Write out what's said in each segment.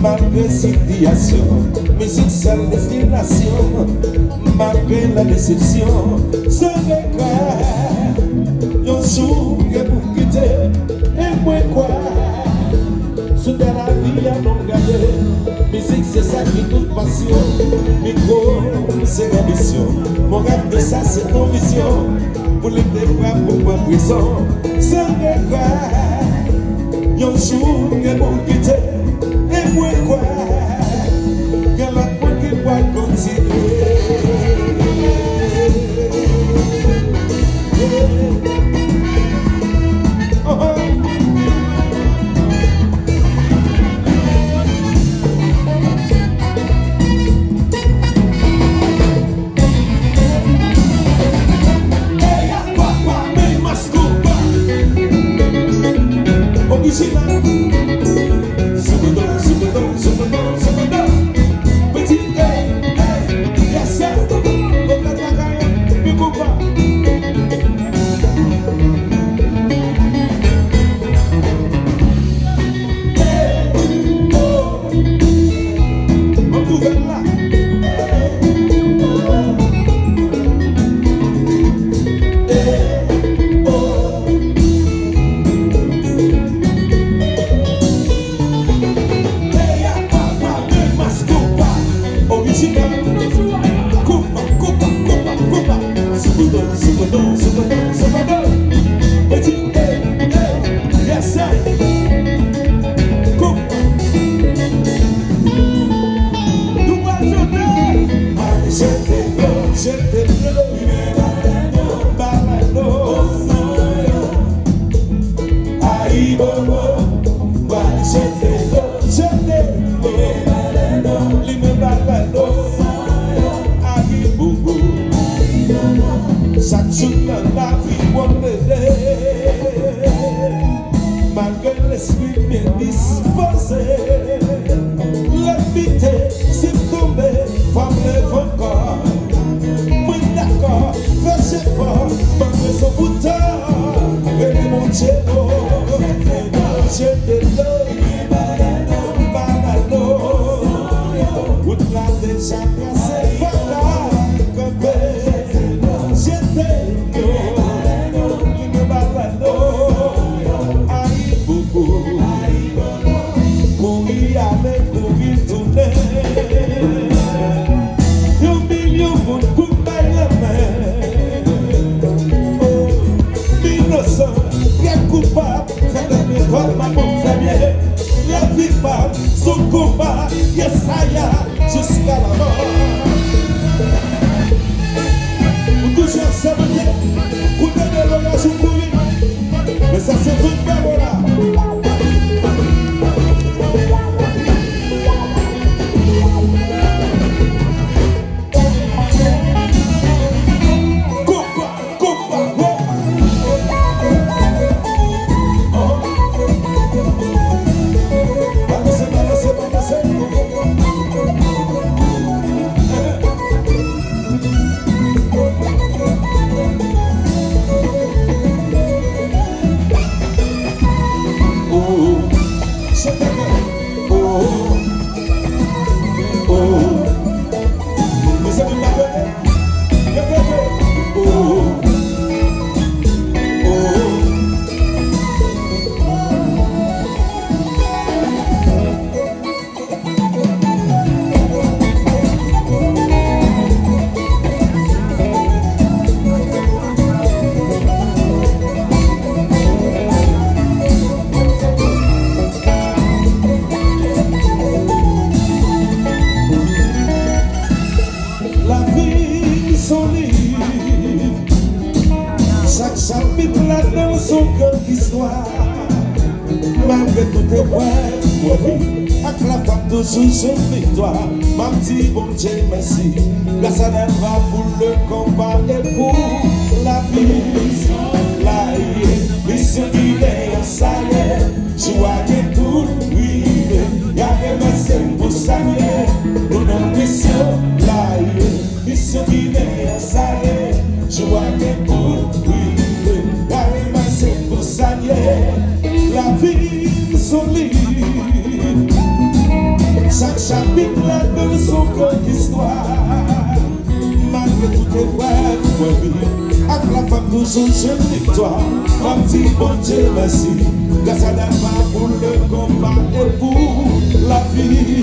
Malgré situation, musique seule destination, malgré la déception, ce regret, un jour que vous quittez, et moi quoi, sous de la vie à non garder, musique c'est ça qui toute passion, micro c'est l'ambition, mon rêve de ça c'est ton vision, pour les débats pour ma prison, ce regret, un jour que vous quittez, et moi quoi, que la peau qui doit continuer. Oh, oh. Hey, papa, me masculpa. Original. Malgré l'esprit bien disposé, l'habité s'est tombé, femme lève encore. Oui d'accord, fâchez pas, malgré son bouton, et mon cello, j'étais là, banano, où l'a déjà cassé, voilà, comme j'étais là. Son combat, yes, jusqu'à la mort. Vous touchez ensemble, vous donnez l'orage au courir, mais ça c'est tout bien voilà. Malgré tout est vrai, acclame toujours une victoire. Ma petite bon Dieu, merci. Grâce à elle va pour le combat et pour la vie. La mission d'idée, joie est pour briller. Carrément, c'est pour ça, la vie solide. Chaque chapitre là donne son code d'histoire. Malgré toutes les vraies pour vivre, avec la femme toujours jeune victoire. Ma petite bon Dieu, merci. Grâce à la femme pour le combat et pour la vie.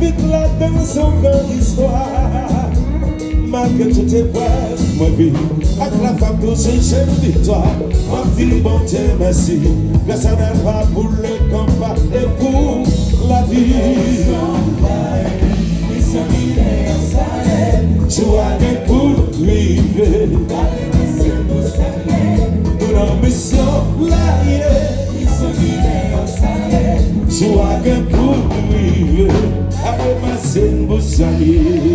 vite là dans son grande histoire. Malgré toutes tes preuves, moi vie, avec la femme que j'ai une victoire. Moi vie, bon Dieu, merci. Grâce à la foi pour le combat et pour la vie. Tu as des pour vivre. Nous avons mission là, tu as des pour vivre. Avec ma scène, vous saluez.